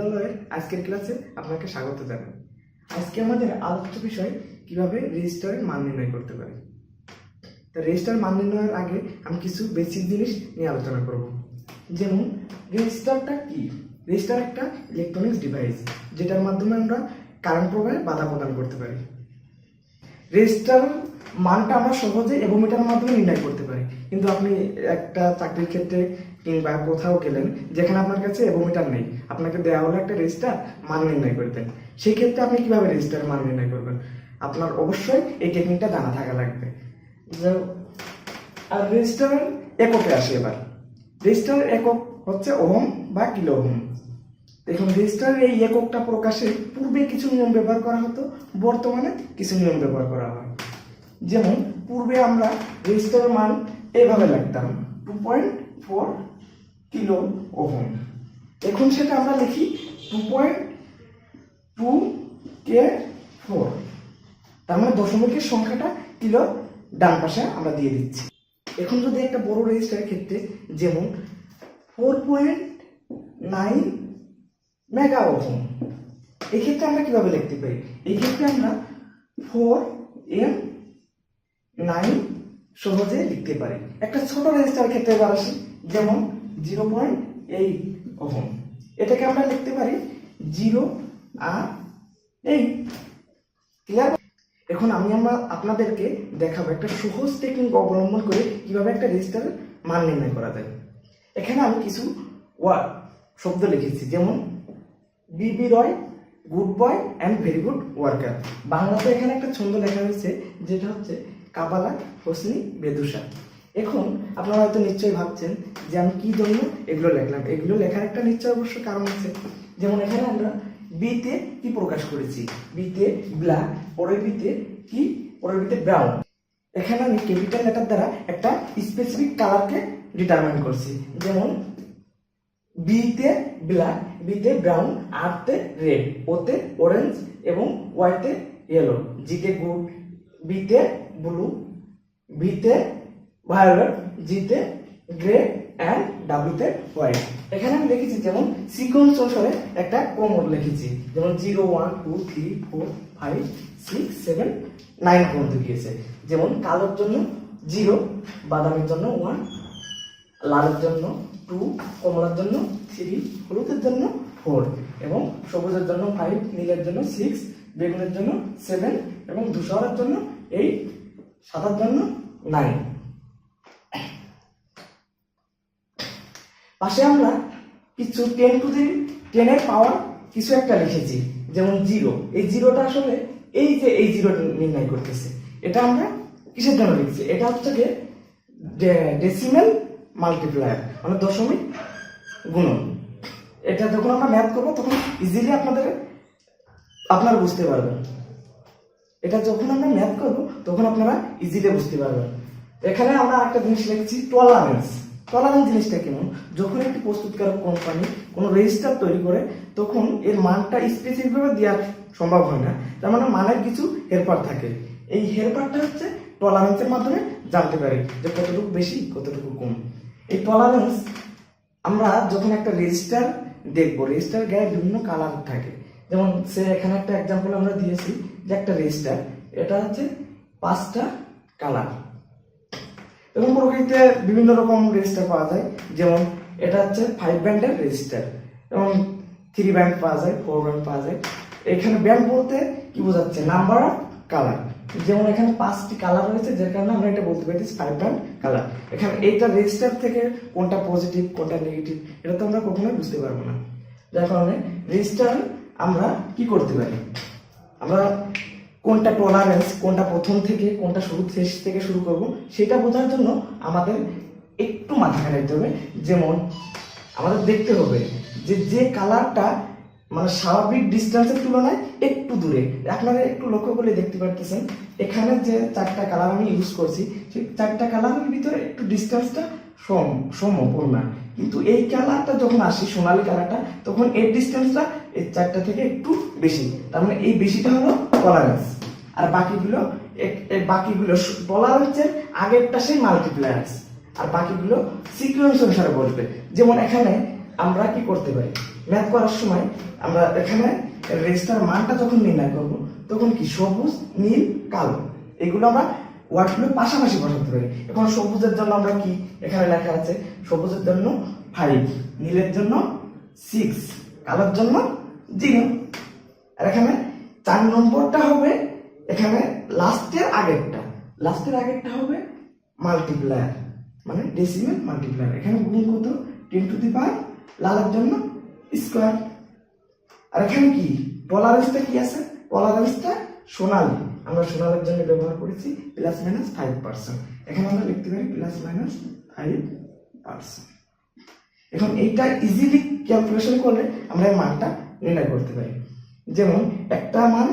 বিদ্যালয়ের আজকের ক্লাসে আপনাকে স্বাগত জানাই। আজকে আমাদের আলোচ্য বিষয় কিভাবে রেজিস্টারের মান নির্ণয় করতে পারি। তো রেজিস্টার মান নির্ণয়ের আগে আমি কিছু বেসিক জিনিস নিয়ে আলোচনা করব। যেমন রেজিস্টারটা কি? রেজিস্টার একটা ইলেকট্রনিক্স ডিভাইস যেটার মাধ্যমে আমরা কারেন্ট প্রবাহে বাধা প্রদান করতে পারি। রেজিস্টার মানটা আমরা সহজে এভোমিটারের মাধ্যমে নির্ণয় করতে পারি, কিন্তু আপনি একটা চাকরির ক্ষেত্রে কিংবা কোথাও গেলেন যেখানে আপনার কাছে এভোমিটার নেই, আপনাকে দেওয়া হলো একটা রেজিস্টার মান নির্ণয় করতেন, সেই ক্ষেত্রে আপনি কিভাবে রেজিস্টারের মান নির্ণয় করবেন? আপনার অবশ্যই এই টেকনিকটা জানা থাকা লাগবে। আর রেজিস্টারের এককে আসে। এবার রেজিস্টারের একক হচ্ছে ওহম বা কিলো ওহম। দেখুন, রেজিস্টারের এই এককটা প্রকাশে পূর্বে কিছু নিয়ম ব্যবহার করা হতো, বর্তমানে কিছু নিয়ম ব্যবহার করা হয়। যেমন পূর্বে আমরা রেজিস্টারের মান এভাবে লিখতাম 2.4 কিলো ওহম। এখন সেটা আমরা লিখি 2.2K4। তার মানে দশমিকের সংখ্যাটা কিলো ডান পাশে আমরা দিয়ে দিচ্ছি। এখন যদি একটা বড় রেজিস্টারের ক্ষেত্রে যেমন 4.9 মেগা ওহম, এই ক্ষেত্রে আমরা কিভাবে লিখতে পারি? এই ক্ষেত্রে আমরা 4M9 সহজে লিখতে পারি। একটা ছোট রেজিস্টার ক্ষেত্রে এবার আসি, যেমন 0.8 ওহম, এটাকে আমরা লিখতে পারি 0R8। ক্লিয়ার? এখন আপনাদেরকে দেখাবো একটা সহজ টেকনিক অবলম্বন করে কিভাবে একটা রেজিস্টারের মান নির্ণয় করা যায়। এখানে আমি কিছু শব্দ লিখেছি, যেমন বিবি রয়, good boy and very good worker. বাংলাতে এখানে একটা ছন্দ লেখা হয়েছে, যেটা হচ্ছে কাবালা হোসনি বেদুসা। এখন আপনারা হয়তো নিশ্চয়ই ভাবছেন যে আমি কি জন্য এগুলো লিখলাম। এগুলো লেখার একটা নিশ্চয় অবশ্য কারণ আছে। যেমন এখানে আমরা বিতে কি প্রকাশ করেছি? বিতে ব্ল্যাক, পরের বিতে কি? পরের বিতে ব্রাউন। এখানে আমি ক্যাপিটাল লেটার দ্বারা একটা স্পেসিফিক কালারকে ডিটারমাইন করছি। যেমন বিতে ব্ল্যাক, বিতে ব্রাউন, আরতে রেড, ওতে অরেঞ্জ এবং ওয়াইতে ইয়েলো, জিতে গুড, বিতে ব্লু, বিতে ভায়োলেট, জিতে গ্রে অ্যান্ড ডাব্লিউতে হোয়াইট। এখানে আমি লিখেছি যেমন সিকোয়েন্স অনুসারে একটা ক্রম লিখেছি, যেমন 0 1 2 3 4 5 6 7 9 পর্যন্ত গিয়েছে। যেমন কালোর জন্য 0, বাদামের জন্য 1, লালের জন্য 2, কমলার জন্য 3, হলুদের জন্য 4 এবং সবুজের জন্য 5, নীলের জন্য 6, বেগুনের জন্য 7 এবং ধূসরের জন্য 8, সাদার জন্য 9। পাশে আমরা কিছু 10 টু দি 10 এর পাওয়ার কিছু একটা লিখেছি, যেমন 0। এই জিরোটা আসলে এই যে এই জিরোটা নির্ণয় করতেছে, এটা আমরা কিসের জন্য লিখছি? এটা হচ্ছে যে ডেসিমেল মাল্টিপ্লায়ার, মানে দশমিক গুণন। এটা যখন আমরা ম্যাথ করবো তখন ইজিলি আপনারা বুঝতে পারবেন। এটা যখন আমরা ম্যাথ করবো তখন আপনারা ইজিলি বুঝতে পারবেন। এখানে আমরা একটা জিনিস লিখছি টলারেন্স। টলারেন্স জিনিসটা কেমন? যখন একটি প্রস্তুতকারক কোম্পানি কোনো রেজিস্টার তৈরি করে তখন এর মানটা স্পেসিফিকভাবে দেওয়া সম্ভব হয় না, তার মানে মানের কিছু হেরফার থাকে। এই হেরফারটা হচ্ছে টলারেন্সের মাধ্যমে জানতে পারি যে কতটুকু বেশি কতটুকু কম। এই টলারেন্স আমরা যখন একটা রেজিস্টার দেখবো, রেজিস্টার গায়ে বিভিন্ন কালার থাকে। যেমন এখানে একটা এক্সাম্পল আমরা দিয়েছি যে একটা রেজিস্টার, এটা হচ্ছে 5টা কালার। এবং প্রকৃতিতে বিভিন্ন রকম রেজিস্টার পাওয়া যায়, যেমন এটা হচ্ছে 5 ব্যান্ডের রেজিস্টার এবং 3 ব্যান্ড পাওয়া যায়, 4 ব্যান্ড পাওয়া যায়। এখানে ব্যান্ড বলতে কি বোঝাচ্ছে? Number of colour. যেমন এখানে 5টি কালার রয়েছে, যার কারণে আমরা এটা বলতে পারি 5 ব্যান্ড কালার। এখানে এইটা রেজিস্টার থেকে কোনটা পজিটিভ কোনটা নেগেটিভ এটা তো আমরা কখনোই বুঝতে পারবো না। যার কারণে রেজিস্টার আমরা কি করতে পারি? আমরা কোনটা টলারেন্স, কোনটা প্রথম থেকে কোনটা শেষ থেকে শুরু করব, সেটা বোঝার জন্য আমাদের একটু মাথা খাটাইতে হবে। যেমন আমাদের দেখতে হবে যে কালারটা মানে স্বাভাবিক ডিস্টেন্সের তুলনায় একটু দূরে। আপনারা একটু লক্ষ্য করলে দেখতে পারতেছেন এখানে যে 4টা কালার আমি ইউজ করছি, সেই 4টা কালারের ভিতরে একটু ডিস্টেন্সটা সমপূর্ণ, কিন্তু এই কালারটা যখন আসে সোনালী কালারটা, তখন এর ডিস্টেন্সটা এই 4টা থেকে একটু বেশি। তার মানে এই বেশিটা হলো টলারেন্স। আর বাকিগুলো টলারেন্সের আগেরটা সেই মাল্টিপ্লায়ার্স, আর বাকিগুলো সিকোয়েন্স অনুসারে বসবে। যেমন এখানে আমরা কি করতে পারি? ম্যাথ করার সময় আমরা এখানে রেজিস্টার মানটা যখন নির্ণয় করব তখন কি সবুজ নীল কালো এগুলো আমরা ওয়ার্ডগুলো পাশাপাশি বসাতে পারি। এখন সবুজের জন্য আমরা কি এখানে লেখা আছে সবুজের জন্য 5, নীলের জন্য 6, কালোর জন্য 0। আর এখানে 4 নম্বরটা হবে এখানে লাস্টের আগেরটা হবে মাল্টিপ্লায়ার মানে ডেসিমেল মাল্টিপ্লায়ার। এখানে গুণ কত 10 টু দি পাওয়ার লালের জন্য স্কয়ার। আর এখানে কি টলারেন্সটা কি আছে টলারেন্সটা সোনালী আমরা সোনালের জন্য ব্যবহার করেছি ±5%। এখানে আমরা লিখতে পারি ±5%। এখন এইটা ইজিলি ক্যালকুলেশন করলে আমরা এই মানটা নির্ণয় করতে পারি। যেমন একটা মান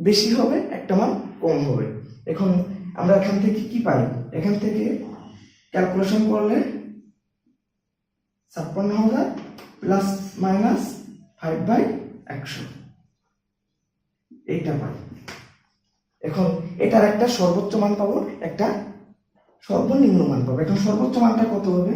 বেশি হবে একটা মান কম হবে। এখন আমরা এখান থেকে কি পাই এখান থেকে ক্যালকুলেশন করলে 56,000 ±5/100 এইটা পাই। এখন এটার একটা সর্বোচ্চ মান পাবো একটা সর্বনিম্ন মান পাবো। এখন সর্বোচ্চ মানটা কত হবে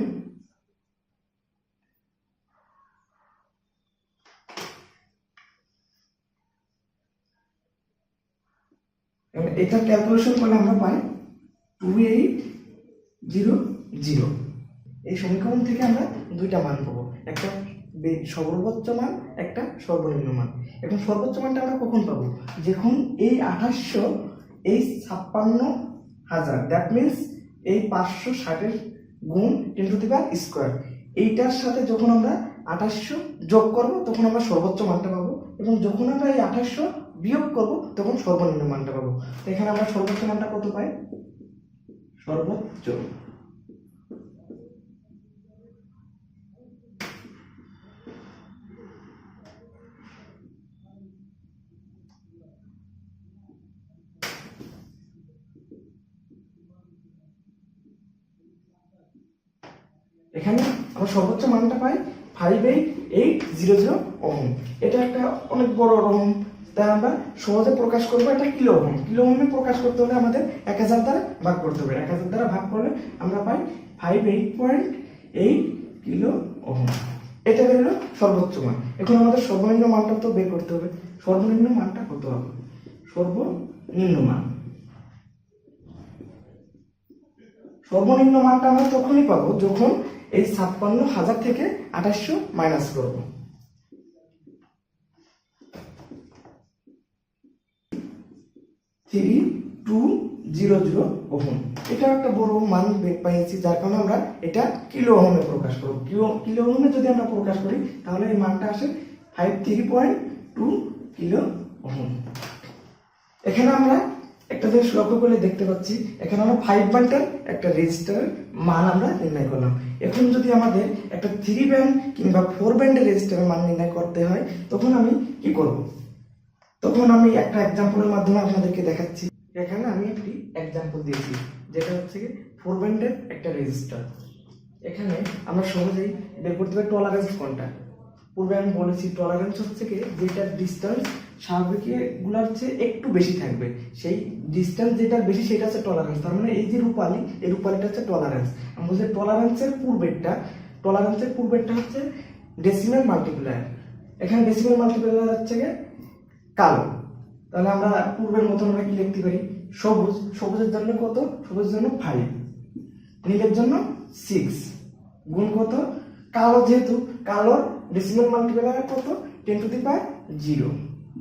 এটা ক্যালকুলেশন করলে আমরা পাই 2800। এই সমীকরণ থেকে আমরা দুইটা মান পাবো একটা সর্বোচ্চ মান একটা সর্বনিম্ন মান। এখন সর্বোচ্চ মানটা আমরা কখন পাবো যখন এই 2800 এই 56,000 দ্যাট মিনস এই 560 গুণ 10 টু দি পাওয়ার স্কয়ার এইটার সাথে যখন আমরা 2800 যোগ করব তখন আমরা সর্বোচ্চ মানটা পাবো এবং যখন আমরা এই 2800 বিয়োগ করব তখন সর্বনিম্ন মানটা পাবো। তো এখানে আমরা সর্বোচ্চ মানটা কত পাই সর্বোচ্চ এখানে আমরা সর্বোচ্চ মানটা পাই 58800 ওহম। এটা একটা অনেক বড় ওহম তাই আমরা সহজে প্রকাশ করবো এটা কিলো ওহম। কিলো ওহমে প্রকাশ করতে হলে আমাদের 1000 দ্বারা ভাগ করতে হবে। 1000 দ্বারা ভাগ করলে আমরা পাই 58.8 কিলো ওহম। এটা হলো সর্বোচ্চ মান। এখন আমাদের সর্বনিম্ন মানটা তো বের করতে হবে। সর্বনিম্ন মানটা কত হবে সর্বনিম্ন মানটা আমরা তখনই পাবো যখন এই 56,000 থেকে 2800 মাইনাস করব। ওহম এটা একটা বড় মান পেয়েছি যার কারণে আমরা এটা কিলো ওহমে প্রকাশ করব। কিলো ওহমে যদি আমরা প্রকাশ করি তাহলে এই মানটা আসে 53.2 কিলো ওহম। এখানে আমরা একটা জিনিস লক্ষ্য করলে দেখতে পাচ্ছি এখানে আমরা 5 ব্যান্ডের একটা রেজিস্টারের মান আমরা নির্ণয় করলাম। এখন যদি আমাদের একটা 3 ব্যান্ড কিংবা 4 ব্যান্ডের রেজিস্টারের মান নির্ণয় করতে হয় তখন আমি কি করব তখন আমি একটা এক্সাম্পলের মাধ্যমে আপনাদেরকে দেখাচ্ছি। এখানে আমি একটি এক্সাম্পল দিয়েছি যেটা হচ্ছে 4 ব্যান্ডের একটা রেজিস্টার। এখানে আমরা সহজেই বের করতে পারি টলারেন্স কোনটা। পূর্বে আমি বলেছি টলারেন্স হচ্ছে কি যেটা ডিসটেন্স স্বাভাবিকগুলোর চেয়ে একটু বেশি থাকবে সেই ডিসটেন্স যেটা বেশি সেটা হচ্ছে টলারেন্স। তার মানে এই যে রূপালী এই রূপালীটা হচ্ছে টলারেন্স। আমরা বলছি টলারেন্সের পূর্বেরটা হচ্ছে ডেসিমেল মাল্টিপ্লায়ার। এখানে ডেসিমেল মাল্টিপ্লায়ার হচ্ছে কালো। তাহলে আমরা পূর্বের মতন আমরা কি লিখতে পারি সবুজের জন্য কত সবুজের জন্য 5, নীলের জন্য 6 গুণ কত কালো যেহেতু কালোর ডেসিমেল মাল্টিপ্লায়ার কত 10 টু দি পাওয়ার 0।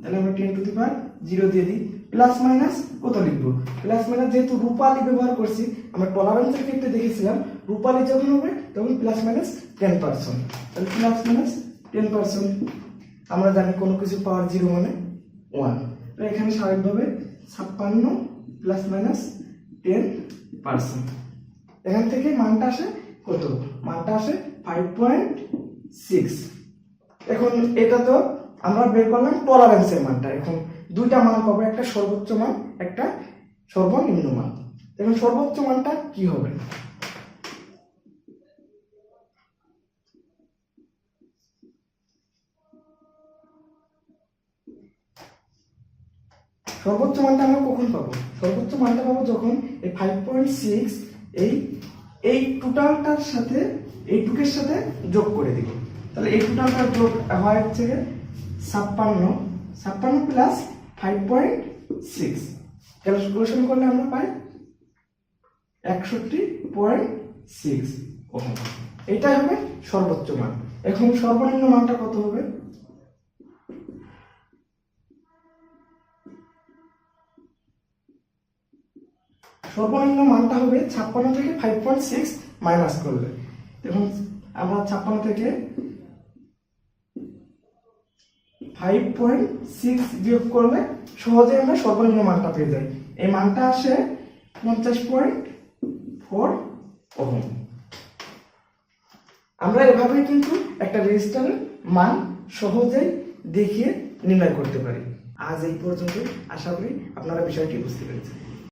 তাহলে আমরা 10 টু দি পাওয়ার 0 দিয়ে দিই প্লাস মাইনাস কত লিখবো প্লাস মাইনাস যেহেতু রূপালী ব্যবহার করছি আমরা টলারেন্সের ক্ষেত্রে দেখেছিলাম রূপালী যখন হবে তখন প্লাস মাইনাস 10%। তাহলে প্লাস মাইনাস 10% আমরা জানি কোনো কিছু পাওয়ার 0 মানে 1। তো এখানে স্বাভাবিকভাবে 56 প্লাস মাইনাস 10%। এখান থেকে মানটা আসে কত মানটা আসে 5.6। এখন এটা তো আমরা বের করলাম টলারেন্সের মানটা। এখন দুইটা মান পাবো একটা সর্বোচ্চ মান একটা সর্বনিম্ন মান। এখন সর্বোচ্চ মানটা কি হবে সর্বোচ্চ মানটা আমরা কখন পাবো সর্বোচ্চ মানটা পাবো যখন এই 5.6 এই টোটালটার সাথে এই টুকের সাথে যোগ করে দিব। তাহলে এই টোটালটা যোগ হয় হচ্ছে 56 প্লাস 5.6, ক্যালকুলেশন করলে আমরা পাই 61.6 ওহম। এটা হবে সর্বোচ্চ মান। এখন সর্বনিম্ন মানটা কত হবে? সর্বনিম্ন মানটা হবে 56 থেকে 5.6 মাইনাস করলে। এখন আমরা 56 থেকে 5.6 বিয়োগ করলে সহজে আমরা সর্বনিম্ন মানটা পেয়ে যাই। এই মানটা আসে 50.4 ওহম। আমরা এভাবে কিন্তু একটা রেজিস্টারের মান সহজেই দেখিয়ে নির্ণয় করতে পারি। আজ এই পর্যন্ত, আশা করি আপনারা বিষয়টি বুঝতে পেরেছেন।